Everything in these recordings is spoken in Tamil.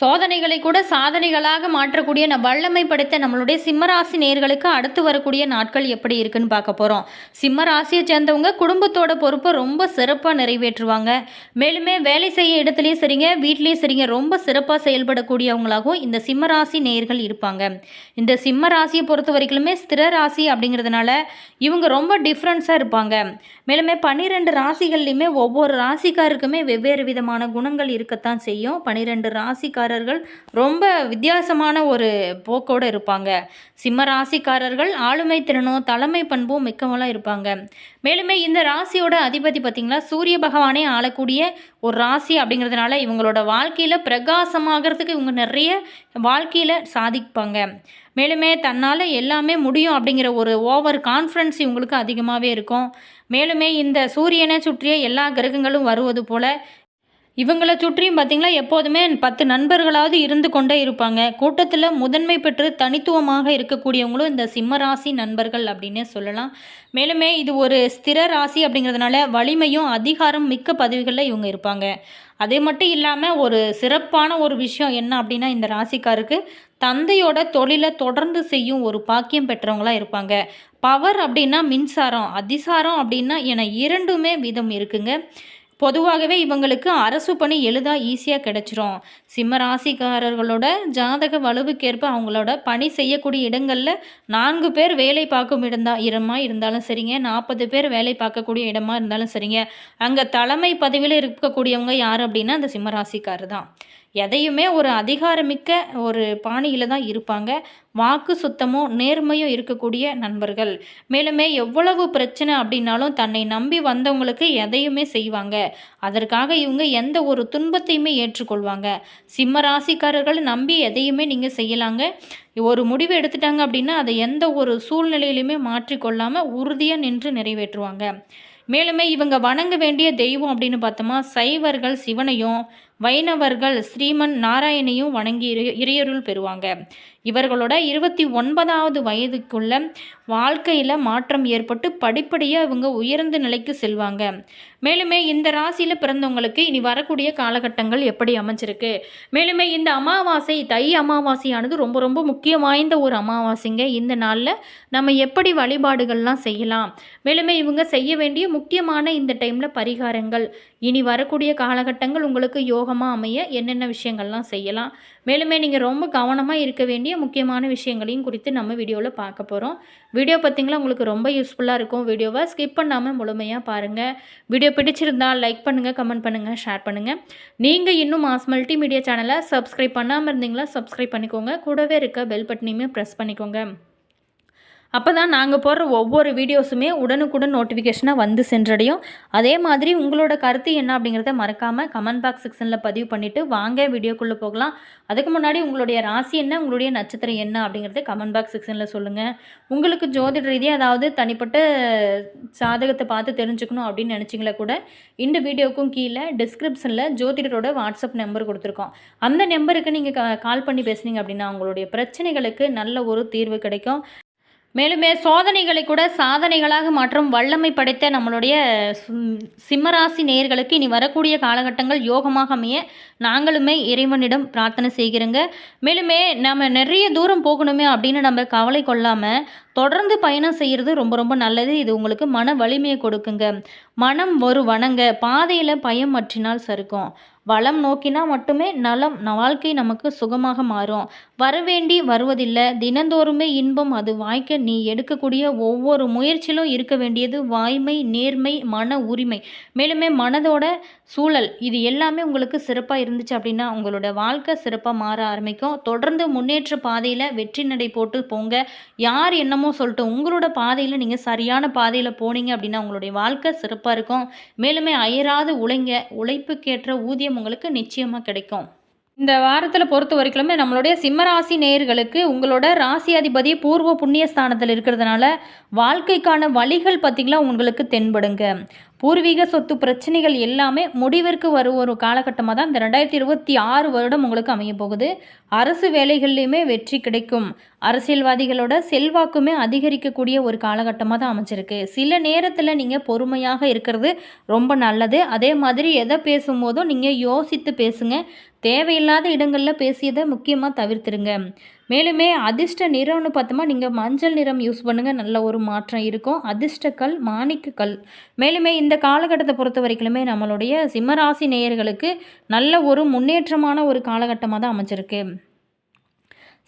சோதனைகளை கூட சாதனைகளாக மாற்றக்கூடிய வல்லமை படைத்த நம்மளுடைய சிம்மராசி நேர்களுக்கு அடுத்து வரக்கூடிய நாட்கள் எப்படி இருக்குன்னு பார்க்க போகிறோம். சிம்ம ராசியை சேர்ந்தவங்க குடும்பத்தோட பொறுப்பை ரொம்ப சிறப்பாக நிறைவேற்றுவாங்க. மேலுமே வேலை செய்ய இடத்துலையும் சரிங்க, வீட்லேயும் சரிங்க, ரொம்ப சிறப்பாக செயல்படக்கூடியவங்களாகவும் இந்த சிம்மராசி நேர்கள் இருப்பாங்க. இந்த சிம்ம ராசியை பொறுத்த வரைக்குமே ஸ்திர ராசி அப்படிங்கிறதுனால இவங்க ரொம்ப டிஃப்ரென்ஸாக இருப்பாங்க. மேலுமே 12 ராசிகள்லையுமே ஒவ்வொரு ராசிக்காருக்குமே வெவ்வேறு விதமான குணங்கள் இருக்கத்தான் செய்யும். 12 ராசிக்காரர்கள் ரொம்ப வித்தியாசமான ஒரு போக்கோடு இருப்பாங்க. சிம்ம ராசிக்காரர்கள் ஆளுமை திறனும் தலைமை பண்பும் மிக்கவங்களாக இருப்பாங்க. மேலுமே இந்த ராசியோட அதிபதி பார்த்திங்களா சூரிய பகவானே ஆளக்கூடிய ஒரு ராசி அப்படிங்கிறதுனால இவங்களோட வாழ்க்கையில் பிரகாசமாகறதுக்கு இவங்க நிறைய வாழ்க்கையில் சாதிப்பாங்க. மேலுமே தன்னால் எல்லாமே முடியும் அப்படிங்கிற ஒரு ஓவர் கான்ஃபிடன்ஸ் இவங்களுக்கு அதிகமாகவே இருக்கும். மேலுமே இந்த சூரியனை சுற்றிய எல்லா கிரகங்களும் வருவது போல் இவங்களை சுற்றியும் பார்த்திங்களா எப்போதுமே 10 நண்பர்களாவது இருந்து கொண்டே இருப்பாங்க. கூட்டத்தில் முதன்மை பெற்று தனித்துவமாக இருக்கக்கூடியவங்களும் இந்த சிம்மராசி நண்பர்கள் அப்படின்னே சொல்லலாம். மேலுமே இது ஒரு ஸ்திர ராசி அப்படிங்கிறதுனால வலிமையும் அதிகாரம் மிக்க பதவிகளில் இவங்க இருப்பாங்க. அதே மட்டும் இல்லாமல் ஒரு சிறப்பான ஒரு விஷயம் என்ன அப்படின்னா இந்த ராசிக்காருக்கு தந்தையோட தொழிலை தொடர்ந்து செய்யும் ஒரு பாக்கியம் பெற்றவங்களாக இருப்பாங்க. பவர் அப்படின்னா மின்சாரம், அதிசாரம் அப்படின்னா என இரண்டுமே விதம் இருக்குங்க. பொதுவாகவே இவங்களுக்கு அரசு பணி ஈஸியாக கிடைச்சிரும். சிம்ம ராசிக்காரர்களோட ஜாதக வலுவுக்கேற்ப அவங்களோட பணி செய்யக்கூடிய இடங்களில் 4 பேர் வேலை பார்க்கும் இடமா இருந்தாலும் சரிங்க, 40 பேர் வேலை பார்க்கக்கூடிய இடமா இருந்தாலும் சரிங்க, அங்கே தலைமை பதவியில் இருக்கக்கூடியவங்க யார் அப்படின்னா அந்த சிம்ம ராசிக்காரர் தான். எதையுமே ஒரு அதிகாரமிக்க ஒரு பாணியில் தான் இருப்பாங்க. வாக்கு சுத்தமும் நேர்மையும் இருக்கக்கூடிய நண்பர்கள். மேலுமே எவ்வளவு பிரச்சனை அப்படின்னாலும் தன்னை நம்பி வந்தவங்களுக்கு எதையுமே செய்வாங்க. அதற்காக இவங்க எந்த ஒரு துன்பத்தையுமே ஏற்றுக்கொள்வாங்க. சிம்ம ராசிக்காரர்கள் நம்பி எதையுமே நீங்கள் செய்யலாங்க. ஒரு முடிவு எடுத்துட்டாங்க அப்படின்னா அதை எந்த ஒரு சூழ்நிலையிலுமே மாற்றிக்கொள்ளாமல் உறுதியாக நின்று நிறைவேற்றுவாங்க. மேலுமே இவங்க வணங்க வேண்டிய தெய்வம் அப்படின்னு பார்த்தோமா சைவர்கள் சிவனையும், வைணவர்கள் ஸ்ரீமன் நாராயணையும் வணங்கி இறையருள் பெறுவாங்க. இவர்களோட 29வது வயதுக்குள்ள வாழ்க்கையில் மாற்றம் ஏற்பட்டு படிப்படியாக இவங்க உயர்ந்த நிலைக்கு செல்வாங்க. மேலுமே இந்த ராசியில் பிறந்தவங்களுக்கு இனி வரக்கூடிய காலகட்டங்கள் எப்படி அமைஞ்சிருக்கு, மேலுமே இந்த அமாவாசை தை அமாவாசையானது ரொம்ப ரொம்ப முக்கியம் வாய்ந்த ஒரு அமாவாசைங்க. இந்த நாளில் நம்ம எப்படி வழிபாடுகள்லாம் செய்யலாம், மேலுமே இவங்க செய்ய வேண்டிய முக்கியமான இந்த டைமில் பரிகாரங்கள், இனி வரக்கூடிய காலகட்டங்கள் உங்களுக்கு யோகமாக அமைய என்னென்ன விஷயங்கள்லாம் செய்யலாம், மேலுமே நீங்கள் ரொம்ப கவனமாக இருக்க வேண்டிய முக்கியமான விஷயங்களையும் குறித்து நம்ம வீடியோவில் பார்க்க போகிறோம். வீடியோ பார்த்திங்களா உங்களுக்கு ரொம்ப யூஸ்ஃபுல்லாக இருக்கும். வீடியோவை ஸ்கிப் பண்ணாமல் முழுமையாக பாருங்கள். வீடியோ பிடிச்சிருந்தால் லைக் பண்ணுங்கள், கமெண்ட் பண்ணுங்கள், ஷேர் பண்ணுங்கள். நீங்கள் இன்னும் மாஸ் மல்டிமீடியா சேனலை சப்ஸ்கிரைப் பண்ணாமல் இருந்தீங்களா சப்ஸ்கிரைப் பண்ணிக்கோங்க. கூடவே இருக்க பெல் பட்டனையுமே ப்ரெஸ் பண்ணிக்கோங்க. அப்போ தான் நாங்கள் போடுற ஒவ்வொரு வீடியோஸுமே உடனுக்குடன் நோட்டிஃபிகேஷனாக வந்து சென்றடையும். அதே மாதிரி உங்களோட கருத்து என்ன அப்படிங்கிறத மறக்காமல் கமெண்ட் பாக்ஸ் செக்ஷனில் பதிவு பண்ணிவிட்டு வாங்க வீடியோக்குள்ளே போகலாம். அதுக்கு முன்னாடி உங்களுடைய ராசி என்ன, உங்களுடைய நட்சத்திரம் என்ன அப்படிங்கிறத கமெண்ட் பாக்ஸ் செக்ஷனில் சொல்லுங்கள். உங்களுக்கு ஜோதிட ரீதியாக அதாவது தனிப்பட்ட சாதகத்தை பார்த்து தெரிஞ்சுக்கணும் அப்படின்னு நினச்சிங்களா கூட இந்த வீடியோக்கும் கீழே டிஸ்கிரிப்ஷனில் ஜோதிடரோட வாட்ஸ்அப் நம்பர் கொடுத்துருக்கோம். அந்த நம்பருக்கு நீங்கள் கால் பண்ணி பேசுனீங்க அப்படின்னா உங்களுடைய பிரச்சனைகளுக்கு நல்ல ஒரு தீர்வு கிடைக்கும். மேலுமே சோதனைகளை கூட சாதனைகளாக மாற்றும் வல்லமை படைத்த நம்மளுடைய சிம்மராசி நேயர்களுக்கு இனி வரக்கூடிய காலகட்டங்கள் யோகமாக அமைய நாங்களுமே இறைவனிடம் பிரார்த்தனை செய்கிறோங்க. மேலுமே நம்ம நிறைய தூரம் போகணுமே அப்படின்னு நம்ம கவலை கொள்ளாமல் தொடர்ந்து பயணம் செய்கிறது ரொம்ப ரொம்ப நல்லது. இது உங்களுக்கு மன வலிமையை கொடுக்குங்க. மனம் ஒரு வணங்க பாதையில் பயம் மற்றினால் சறுக்கும். வளம் நோக்கினா மட்டுமே நலம் வாழ்க்கை நமக்கு சுகமாக மாறும். வரவேண்டி வருவதில்லை, தினந்தோறுமே இன்பம் அது வாய்க்க நீ எடுக்கக்கூடிய ஒவ்வொரு முயற்சியிலும் இருக்க வேண்டியது வாய்மை, நேர்மை, மன உரிமை. மேலுமே மனதோட சூழல் இது எல்லாமே உங்களுக்கு சிறப்பாக இருந்துச்சு அப்படின்னா உங்களோட வாழ்க்கை சிறப்பாக மாற ஆரம்பிக்கும். தொடர்ந்து முன்னேற்ற பாதையில் வெற்றி நடை போட்டு போங்க. யார் என்னமோ சொல்லிட்டு உங்களோட பாதையில் நீங்கள் சரியான பாதையில் போனீங்க அப்படின்னா உங்களுடைய வாழ்க்கை சிறப்பாக இருக்கும். மேலுமே அயராது உழைப்புக்கேற்ற ஊதியம் உங்களுக்கு நிச்சயமாக கிடைக்கும். இந்த வாரத்தில் பொறுத்த வரைக்குமே நம்மளுடைய சிம்மராசி நேயர்களுக்கு உங்களோட ராசி அதிபதி பூர்வ புண்ணிய ஸ்தானத்தில் இருக்கிறதுனால வாழ்க்கைக்கான வழிகள் பார்த்திங்களா உங்களுக்கு தென்படுங்க. பூர்வீக சொத்து பிரச்சனைகள் எல்லாமே முடிவிற்கு வரும் ஒரு காலகட்டமாக தான் இந்த 2026 வருடம் உங்களுக்கு அமைய போகுது. அரசு வேலைகள்லையுமே வெற்றி கிடைக்கும். அரசியல்வாதிகளோட செல்வாக்குமே அதிகரிக்கக்கூடிய ஒரு காலகட்டமாக தான் அமைச்சிருக்கு. சில நேரத்தில் நீங்கள் பொறுமையாக இருக்கிறது ரொம்ப நல்லது. அதே மாதிரி எதை பேசும்போதும் நீங்கள் யோசித்து பேசுங்க. தேவையில்லாத இடங்களில் பேசியதை முக்கியமாக தவிர்த்துருங்க. மேலுமே அதிர்ஷ்ட நிறம்னு பார்த்தோமா, நீங்கள் மஞ்சள் நிறம் யூஸ் பண்ணுங்கள், நல்ல ஒரு மாற்றம் இருக்கும். அதிர்ஷ்டக்கல் மாணிக்கக்கல். மேலுமே இந்த காலகட்டத்தை பொறுத்த வரைக்குமே நம்மளுடைய சிம்மராசி நேயர்களுக்கு நல்ல ஒரு முன்னேற்றமான ஒரு காலகட்டமாக தான் அமைஞ்சிருக்கு.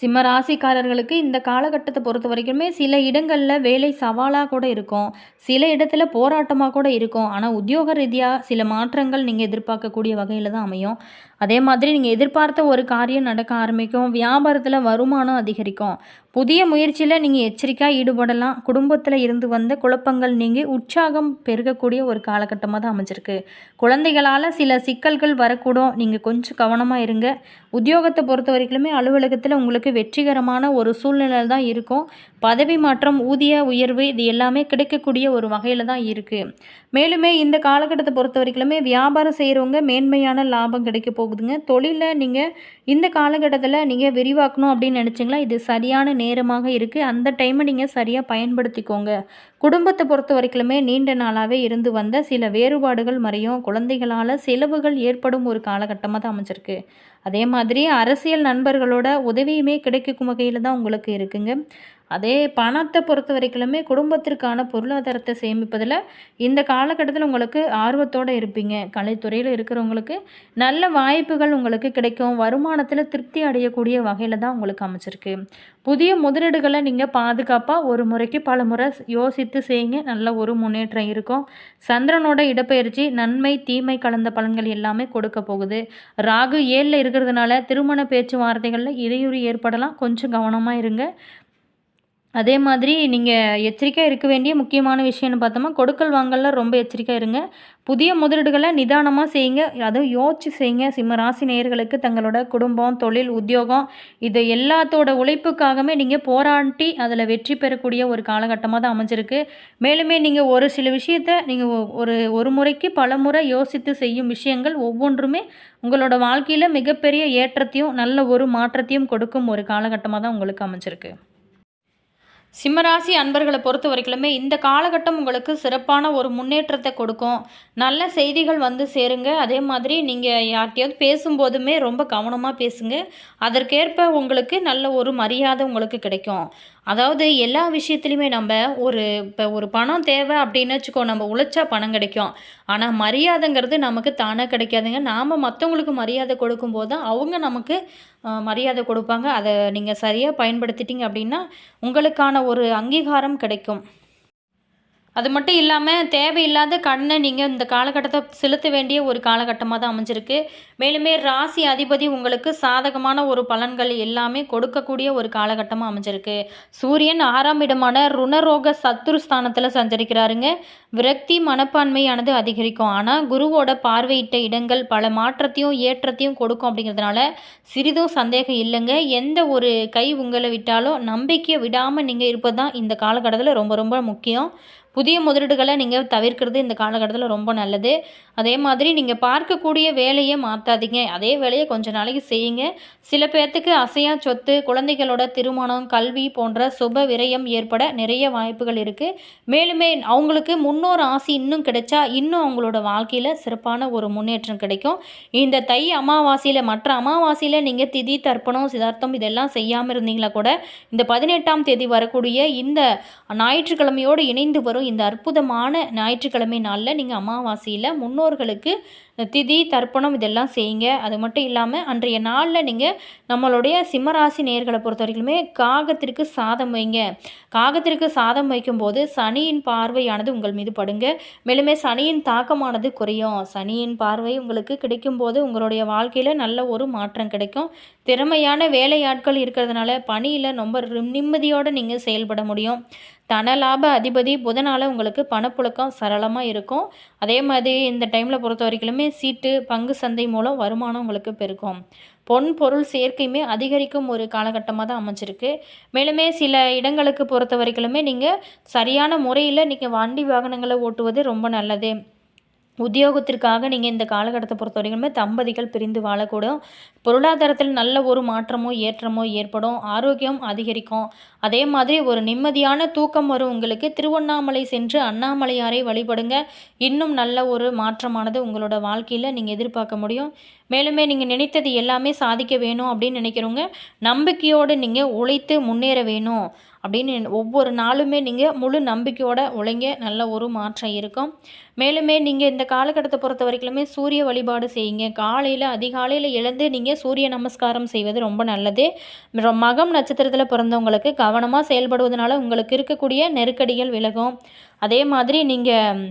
சிம்ம ராசிக்காரர்களுக்கு இந்த காலகட்டத்தை பொறுத்த வரைக்குமே சில இடங்களில் வேலை சவாலாக கூட இருக்கும், சில இடத்துல போராட்டமாக கூட இருக்கும். ஆனால் உத்தியோக ரீதியாக சில மாற்றங்கள் நீங்கள் எதிர்பார்க்கக்கூடிய வகையில் தான் அமையும். அதே மாதிரி நீங்கள் எதிர்பார்த்த ஒரு காரியம் நடக்க ஆரம்பிக்கும், வியாபாரத்தில் வருமானம் அதிகரிக்கும். புதிய முயற்சியில் நீங்கள் எச்சரிக்கையாக ஈடுபடலாம். குடும்பத்தில் இருந்து வந்த குழப்பங்கள் நீங்கி உற்சாகம் பெருகக்கூடிய ஒரு காலகட்டமாக தான் அமைஞ்சிருக்கு. குழந்தைகளால் சில சிக்கல்கள் வரக்கூடும், நீங்கள் கொஞ்சம் கவனமாக இருங்க. உத்தியோகத்தை பொறுத்த வரைக்குமே அலுவலகத்தில் உங்களுக்கு வெற்றிகரமான ஒரு சூழ்நிலை தான் இருக்கும். பதவி மாற்றம், ஊதிய உயர்வு இது எல்லாமே கிடைக்கக்கூடிய ஒரு வகையில் தான் இருக்குது. மேலுமே இந்த காலகட்டத்தை பொறுத்த வரைக்குமே வியாபாரம் செய்கிறவங்க மேன்மையான லாபம் கிடைக்க போகுதுங்க. தொழிலில் நீங்கள் இந்த காலகட்டத்தில் நீங்கள் விரிவாக்கணும் அப்படின்னு நினச்சிங்களா, இது சரியான நேரமாக இருக்குது. அந்த டைமை நீங்கள் சரியாக பயன்படுத்திக்கோங்க. குடும்பத்தை பொறுத்த வரைக்குமே நீண்ட நாளாகவே இருந்து வந்த சில வேறுபாடுகள் மறையும். குழந்தைகளால் செலவுகள் ஏற்படும் ஒரு காலகட்டமாக தான் அமைஞ்சிருக்கு. அதே மாதிரி அரசியல் நண்பர்களோட உதவியுமே கிடைக்கும் வகையில் தான் உங்களுக்கு இருக்குங்க. அதே பணத்தை பொறுத்த வரைக்குமே குடும்பத்திற்கான பொருளாதாரத்தை சேமிப்பதில் இந்த காலகட்டத்தில் உங்களுக்கு ஆர்வத்தோடு இருப்பீங்க. கலைத்துறையில் இருக்கிறவங்களுக்கு நல்ல வாய்ப்புகள் உங்களுக்கு கிடைக்கும். வருமானத்தில் திருப்தி அடையக்கூடிய வகையில் தான் உங்களுக்கு அமைச்சிருக்கு. புதிய முதலீடுகளை நீங்கள் பாதுகாப்பாக ஒரு முறைக்கு பல முறை யோசித்து செய்யுங்க, நல்ல ஒரு முன்னேற்றம் இருக்கும். சந்திரனோட இடப்பெயர்ச்சி நன்மை தீமை கலந்த பலன்கள் எல்லாமே கொடுக்க போகுது. ராகு 7ல் இருக்கிறதுனால திருமண பேச்சுவார்த்தைகளில் இடையூறு ஏற்படலாம், கொஞ்சம் கவனமாக இருங்க. அதே மாதிரி நீங்கள் எச்சரிக்கையாக இருக்க வேண்டிய முக்கியமான விஷயம்னு பார்த்தோமா, கொடுக்கல் வாங்கலில் ரொம்ப எச்சரிக்கையாக இருங்க. புதிய முதலீடுகளை நிதானமாக செய்யுங்க, அதுவும் யோசிச்சு செய்யுங்க. சிம்ம ராசி நேயர்களுக்கு தங்களோட குடும்பம், தொழில், உத்தியோகம் இது எல்லாத்தோட உழைப்புக்காகவே நீங்கள் போராட்டி அதில் வெற்றி பெறக்கூடிய ஒரு காலகட்டமாக தான் அமைஞ்சிருக்கு. மேலுமே நீங்கள் ஒரு சில விஷயத்தை நீங்கள் ஒரு முறைக்கு பல முறை யோசித்து செய்யும் விஷயங்கள் ஒவ்வொன்றுமே உங்களோட வாழ்க்கையில் மிகப்பெரிய ஏற்றத்தையும் நல்ல ஒரு மாற்றத்தையும் கொடுக்கும் ஒரு காலகட்டமாக தான் உங்களுக்கு அமைஞ்சிருக்கு. சிம்மராசி அன்பர்களை பொறுத்த வரைக்குமே இந்த காலகட்டம் உங்களுக்கு சிறப்பான ஒரு முன்னேற்றத்தை கொடுக்கும். நல்ல செய்திகள் வந்து சேருங்க. அதே மாதிரி நீங்கள் யார்கிட்டையாவது பேசும்போதுமே ரொம்ப கவனமாக பேசுங்க. அதற்கேற்ப உங்களுக்கு நல்ல ஒரு மரியாதை உங்களுக்கு கிடைக்கும். அதாவது எல்லா விஷயத்துலையுமே நம்ம இப்போ ஒரு பணம் தேவை அப்படின்னு வச்சுக்கோ, நம்ம உழைச்சா பணம் கிடைக்கும். ஆனால் மரியாதைங்கிறது நமக்கு தானாக கிடைக்காதுங்க. நாம் மற்றவங்களுக்கு மரியாதை கொடுக்கும்போது தான் அவங்க நமக்கு மரியாதை கொடுப்பாங்க. அதை நீங்கள் சரியாக பயன்படுத்திட்டீங்க அப்படின்னா உங்களுக்கான ஒரு அங்கீகாரம் கிடைக்கும். அது மட்டும் இல்லாமல் தேவையில்லாத கடனை நீங்கள் இந்த காலகட்டத்தை செலுத்த வேண்டிய ஒரு காலகட்டமாக தான் அமைஞ்சிருக்கு. மேலுமே ராசி அதிபதி உங்களுக்கு சாதகமான ஒரு பலன்கள் எல்லாமே கொடுக்கக்கூடிய ஒரு காலகட்டமாக அமைஞ்சிருக்கு. சூரியன் 6ஆம் இடமான ருணரோக சத்துரு ஸ்தானத்தில் சஞ்சரிக்கிறாருங்க. விரக்தி மனப்பான்மையானது அதிகரிக்கும். ஆனால் குருவோட பார்வையிட்ட இடங்கள் பல மாற்றத்தையும் ஏற்றத்தையும் கொடுக்கும். அப்படிங்கிறதுனால சிறிதும் சந்தேகம் இல்லைங்க. எந்த ஒரு கை உங்களை விட்டாலும் நம்பிக்கையை விடாமல் நீங்கள் இருப்பது தான் இந்த காலகட்டத்தில் ரொம்ப ரொம்ப முக்கியம். புதிய முதலீடுகளை நீங்கள் தவிர்க்கிறது இந்த காலகட்டத்தில் ரொம்ப நல்லது. அதே மாதிரி நீங்கள் பார்க்கக்கூடிய வேலையை மாற்றாதீங்க, அதே வேலையை கொஞ்சம் நாளைக்கு செய்யுங்க. சில பேர்த்துக்கு அசையா சொத்து, குழந்தைகளோட திருமணம், கல்வி போன்ற சுப விரயம் ஏற்பட நிறைய வாய்ப்புகள் இருக்குது. மேலுமே அவங்களுக்கு முன்னோர் ஆசி இன்னும் கிடைச்சா இன்னும் அவங்களோட வாழ்க்கையில் சிறப்பான ஒரு முன்னேற்றம் கிடைக்கும். இந்த தை அமாவாசையில் மற்ற அமாவாசையில் நீங்கள் திதி தர்ப்பணம் சிதார்த்தம் இதெல்லாம் செய்யாமல் இருந்தீங்களா கூட இந்த 18ஆம் தேதி வரக்கூடிய இந்த ஞாயிற்றுக்கிழமையோடு இணைந்து வரும் இந்த அற்புதமான ஞாயிற்றுக்கிழமை நாளில் நீங்கள் அமாவாசையில் முன்னோர்களுக்கு திதி தர்ப்பணம் இதெல்லாம் செய்யுங்க. அது மட்டும் இல்லாமல் அன்றைய நாளில் நீங்கள் நம்மளுடைய சிம்மராசி நேயர்களை பொறுத்த வரைக்குமே காகத்திற்கு சாதம் வைங்க. காகத்திற்கு சாதம் வைக்கும்போது சனியின் பார்வையானது உங்கள் மீது படுங்க. மேலுமே சனியின் தாக்கமானது குறையும். சனியின் பார்வை உங்களுக்கு கிடைக்கும்போது உங்களுடைய வாழ்க்கையில் நல்ல ஒரு மாற்றம் கிடைக்கும். திறமையான வேலையாட்கள் இருக்கிறதுனால பணியில் ரொம்ப நிம்மதியோடு நீங்கள் செயல்பட முடியும். தனலாப அதிபதி புதனால் உங்களுக்கு பணப்புழக்கம் சரளமாக இருக்கும். அதே மாதிரி இந்த டைமில் பொறுத்த வரைக்குமே சீட்டு பங்கு சந்தை மூலம் வருமானம் உங்களுக்கு பெருக்கும். பொன் பொருள் சேர்க்கையுமே அதிகரிக்கும் ஒரு காலகட்டமாக தான் அமைஞ்சிருக்கு. மேலுமே சில இடங்களுக்கு பொறுத்த வரைக்குமே நீங்கள் சரியான முறையில் நீங்கள் வண்டி வாகனங்களை ஓட்டுவது ரொம்ப நல்லது. உத்தியோகத்திற்காக நீங்கள் இந்த காலகட்டத்தை பொறுத்த வரைக்குமே தம்பதிகள் பிரிந்து வாழக்கூடும். பொருளாதாரத்தில் நல்ல ஒரு மாற்றமோ ஏற்றமோ ஏற்படும். ஆரோக்கியம் அதிகரிக்கும். அதே மாதிரி ஒரு நிம்மதியான தூக்கம் வரும் உங்களுக்கு. திருவண்ணாமலை சென்று அண்ணாமலையாரை வழிபடுங்க. இன்னும் நல்ல ஒரு மாற்றமானது உங்களோட வாழ்க்கையில் நீங்கள் எதிர்பார்க்க முடியும். மேலுமே நீங்கள் நினைத்தது எல்லாமே சாதிக்க வேணும் அப்படின்னு நினைக்கிறவங்க, நம்பிக்கையோடு நீங்கள் உழைத்து முன்னேற வேணும் அப்படின்னு ஒவ்வொரு நாளுமே நீங்கள் முழு நம்பிக்கையோட உழைங்க. நல்ல ஒரு மாற்றம் இருக்கும். மேலுமே நீங்கள் இந்த காலகட்டத்தை பொறுத்த வரைக்குமே சூரிய வழிபாடு செய்யுங்க. காலையில் அதிகாலையில் எழுந்து நீங்கள் சூரிய நமஸ்காரம் செய்வது ரொம்ப நல்லது. மகம் நட்சத்திரத்தில் பிறந்தவங்களுக்கு கவனமாக செயல்படுவதனால உங்களுக்கு இருக்கக்கூடிய நெருக்கடிகள் விலகும். அதே மாதிரி நீங்கள்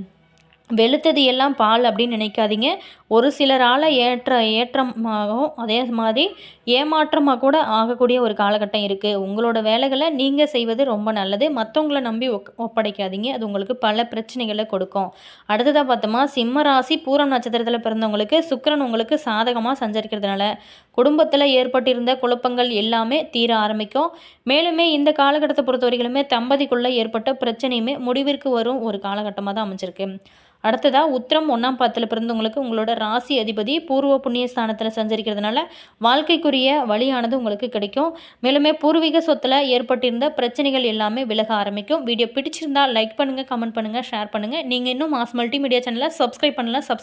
வெளுத்தது எல்லாம் பால் அப்படின்னு நினைக்காதீங்க. ஒரு சிலரால் ஏற்றமாகவும் அதே மாதிரி ஏமாற்றமாக கூட ஆகக்கூடிய ஒரு காலகட்டம் இருக்குது. உங்களோட வேலைகளை நீங்கள் செய்வது ரொம்ப நல்லது. மற்றவங்கள நம்பி ஒப்படைக்காதீங்க. அது உங்களுக்கு பல பிரச்சனைகளை கொடுக்கும். அடுத்ததாக பார்த்தோமா, சிம்ம ராசி பூரம் நட்சத்திரத்தில் பிறந்தவங்களுக்கு சுக்கிரன் உங்களுக்கு சாதகமாக சஞ்சரிக்கிறதுனால குடும்பத்தில் ஏற்பட்டிருந்த குழப்பங்கள் எல்லாமே தீர ஆரம்பிக்கும். மேலுமே இந்த காலகட்டத்தை பொறுத்த வரைக்குமே தம்பதிக்குள்ளே ஏற்பட்ட பிரச்சனையுமே முடிவிற்கு வரும் ஒரு காலகட்டமாக தான் அமைஞ்சிருக்கு. அடுத்ததாக உத்திரம் 1ஆம் பாதத்தில் பிறந்தவங்களுக்கு உங்களோட ராசி அதிபதி பூர்வ புண்ணிய ஸ்தானத்தில் சஞ்சரிக்கிறதுனால வாழ்க்கைக்குரிய வழியானது உங்களுக்கு கிடைக்கும். மேலுமே பூர்வீக சொத்தில் ஏற்பட்டிருந்த பிரச்சனைகள் எல்லாமே விலக ஆரம்பிக்கும். வீடியோ பிடிச்சிருந்தால் லைக் பண்ணுங்கள், கமெண்ட் பண்ணுங்கள், ஷேர் பண்ணுங்கள். நீங்கள் இன்னும் மாஸ் மல்டிமீடியா சேனலை சப்ஸ்கிரைப் பண்ணலாம்.